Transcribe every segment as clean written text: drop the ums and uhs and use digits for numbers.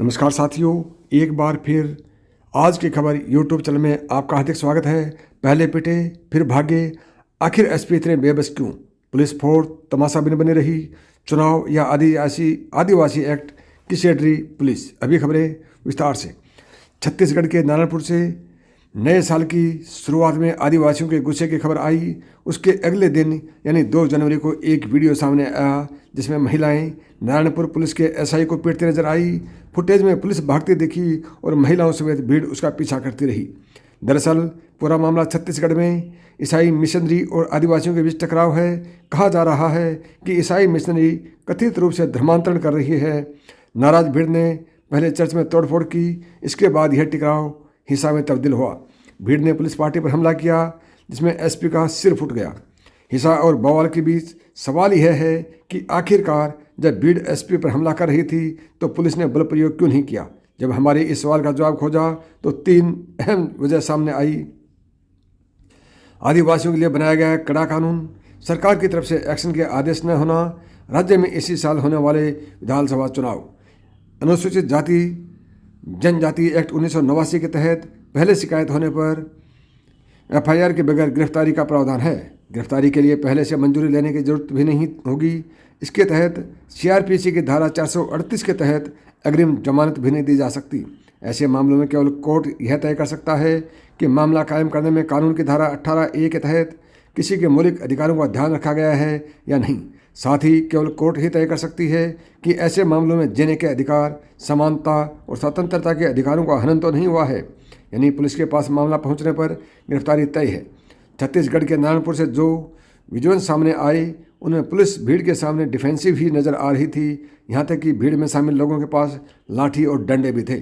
नमस्कार साथियों, एक बार फिर आज की खबर यूट्यूब चैनल में आपका हार्दिक स्वागत है। पहले पिटे फिर भागे, आखिर एसपी इतने बेबस क्यों? पुलिस फोर्स तमाशा बनी रही, चुनाव या आदिवासी एक्ट की सेडरी पुलिस। अभी खबरें विस्तार से। छत्तीसगढ़ के नारायणपुर से नए साल की शुरुआत में आदिवासियों के गुस्से की खबर आई। उसके अगले दिन यानी 2 जनवरी को एक वीडियो सामने आया जिसमें महिलाएं नारायणपुर पुलिस के एसआई को पीटती नजर आई। फुटेज में पुलिस भागती दिखी और महिलाओं समेत भीड़ उसका पीछा करती रही। दरअसल पूरा मामला छत्तीसगढ़ में ईसाई मिशनरी और आदिवासियों के बीच टकराव है। कहा जा रहा है कि ईसाई मिशनरी कथित रूप से धर्मांतरण कर रही है। नाराज भीड़ ने पहले चर्च में तोड़फोड़ की, इसके बाद यह टकराव हिंसा में तब्दील हुआ। भीड़ ने पुलिस पार्टी पर हमला किया जिसमें एसपी का सिर फूट गया। हिंसा और बवाल के बीच सवाल यह है कि आखिरकार जब भीड़ एसपी पर हमला कर रही थी तो पुलिस ने बल प्रयोग क्यों नहीं किया? जब हमारे इस सवाल का जवाब खोजा तो 3 अहम वजह सामने आई। आदिवासियों के लिए बनाया गया कड़ा कानून, सरकार की तरफ से एक्शन के आदेश न होना, राज्य में इसी साल होने वाले विधानसभा चुनाव, अनुसूचित जाति जनजाति एक्ट 1989 के तहत पहले शिकायत होने पर एफआईआर के बगैर गिरफ्तारी का प्रावधान है। गिरफ्तारी के लिए पहले से मंजूरी लेने की जरूरत भी नहीं होगी। इसके तहत सीआरपीसी की धारा 438 के तहत अग्रिम जमानत भी नहीं दी जा सकती। ऐसे मामलों में केवल कोर्ट यह तय कर सकता है कि मामला कायम करने में कानून की धारा 18A के तहत किसी के मौलिक अधिकारों का ध्यान रखा गया है या नहीं। साथ ही केवल कोर्ट ही तय कर सकती है कि ऐसे मामलों में जीने के अधिकार, समानता और स्वतंत्रता के अधिकारों का हनन तो नहीं हुआ है। यानी पुलिस के पास मामला पहुंचने पर गिरफ्तारी तय है। छत्तीसगढ़ के नारायणपुर से जो विजुअल सामने आए उनमें पुलिस भीड़ के सामने डिफेंसिव ही नजर आ रही थी। यहाँ तक कि भीड़ में शामिल लोगों के पास लाठी और डंडे भी थे।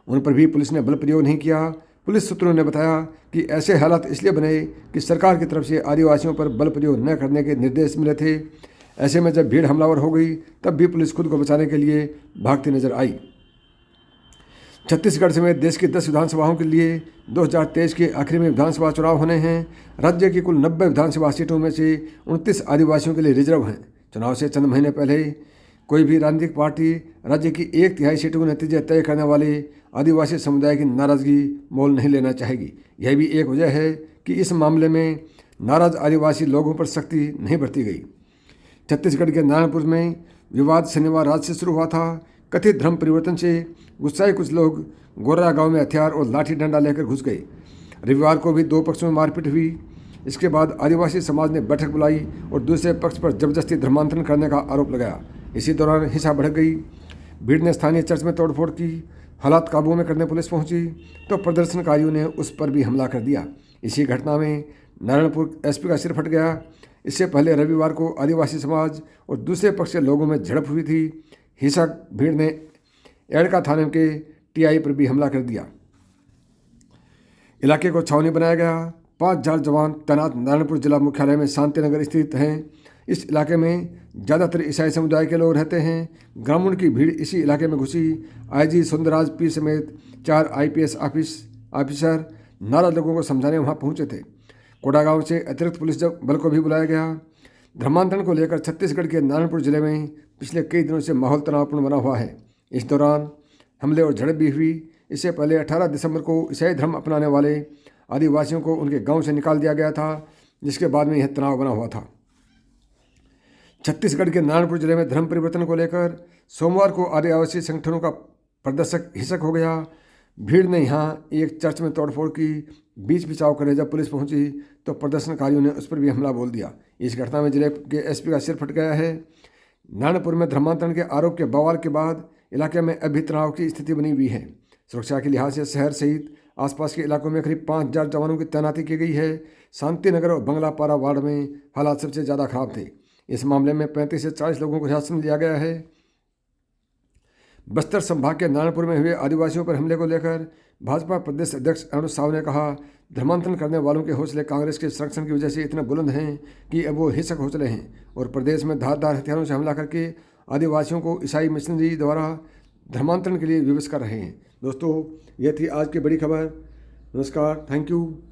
उन पर भी पुलिस ने बल प्रयोग नहीं किया। पुलिस सूत्रों ने बताया कि ऐसे हालात इसलिए बने कि सरकार की तरफ से आदिवासियों पर बल प्रयोग न करने के निर्देश मिले थे। ऐसे में जब भीड़ हमलावर हो गई तब भी पुलिस खुद को बचाने के लिए भागती नजर आई। छत्तीसगढ़ समेत देश की 10 विधानसभाओं के लिए 2023 के आखिरी में विधानसभा चुनाव होने हैं। राज्य की कुल 90 विधानसभा सीटों में से 29 आदिवासियों के लिए रिजर्व हैं। चुनाव से चंद महीने पहले कोई भी राजनीतिक पार्टी राज्य की 1/3 सीटों के नतीजे तय करने वाले आदिवासी समुदाय की नाराजगी मोल नहीं लेना चाहेगी। यह भी एक वजह है कि इस मामले में नाराज आदिवासी लोगों पर सख्ती नहीं बरती गई। छत्तीसगढ़ के नारायणपुर में विवाद शनिवार रात से शुरू हुआ था। कथित धर्म परिवर्तन से गुस्साए कुछ लोग गोरा गांव में हथियार और लाठी डंडा लेकर घुस गए। रविवार को भी 2 पक्षों में मारपीट हुई। इसके बाद आदिवासी समाज ने बैठक बुलाई और दूसरे पक्ष पर जबरदस्ती धर्मांतरण करने का आरोप लगाया। इसी दौरान हिंसा बढ़ गई। भीड़ ने स्थानीय चर्च में तोड़फोड़ की। हालात काबू में करने पुलिस पहुंची तो प्रदर्शनकारियों ने उस पर भी हमला कर दिया। इसी घटना में नारायणपुर एसपी का सिर फट गया। इससे पहले रविवार को आदिवासी समाज और दूसरे पक्ष के लोगों में झड़प हुई थी। हिंसक भीड़ ने एड़का थाने के टीआई पर भी हमला कर दिया। इलाके को छावनी बनाया गया। 5000 जवान तैनात नारायणपुर जिला मुख्यालय में शांतिनगर स्थित हैं। इस इलाके में ज़्यादातर ईसाई समुदाय के लोग रहते हैं। ग्रामीण की भीड़ इसी इलाके में घुसी। आईजी सुंदरराज पी समेत 4 IPS ऑफिसर नाराज लोगों को समझाने वहां पहुंचे थे। कोडागांव से अतिरिक्त पुलिस बल को भी बुलाया गया। धर्मांतरण को लेकर छत्तीसगढ़ के नारायणपुर जिले में पिछले कई दिनों से माहौल तनावपूर्ण बना हुआ है। इस दौरान हमले और झड़प भी हुई। इससे पहले 18 दिसंबर को ईसाई धर्म अपनाने वाले आदिवासियों को उनके गांव से निकाल दिया गया था, जिसके बाद में यह तनाव बना हुआ था। छत्तीसगढ़ के नारायणपुर जिले में धर्म परिवर्तन को लेकर सोमवार को आदिवासी संगठनों का प्रदर्शक हिंसक हो गया। भीड़ ने यहाँ एक चर्च में तोड़फोड़ की। बीच बिचाव करे जब पुलिस पहुंची तो प्रदर्शनकारियों ने उस पर भी हमला बोल दिया। इस घटना में जिले के एसपी का सिर फट गया है। नारायणपुर में धर्मांतरण के आरोप के बवाल के बाद इलाके में अभी तनाव की स्थिति बनी हुई है। सुरक्षा के लिहाज से शहर सहित आसपास के इलाकों में करीब 5000 जवानों की तैनाती की गई है। शांतिनगर और बंगलापारा वार्ड में हालात सबसे ज़्यादा खराब थे। इस मामले में 35 से 40 लोगों को हिरासत में लिया गया है। बस्तर संभाग के नारायणपुर में हुए आदिवासियों पर हमले को लेकर भाजपा प्रदेश अध्यक्ष अरुण साव ने कहा, धर्मांतरण करने वालों के हौसले कांग्रेस के संरक्षण की वजह से इतने बुलंद हैं कि अब वो हिंसक हौसले हैं और प्रदेश में धारदार हथियारों से हमला करके आदिवासियों को ईसाई मिशनरी द्वारा धर्मांतरण के लिए विवश कर रहे हैं। दोस्तों, ये थी आज की बड़ी खबर। नमस्कार, थैंक यू।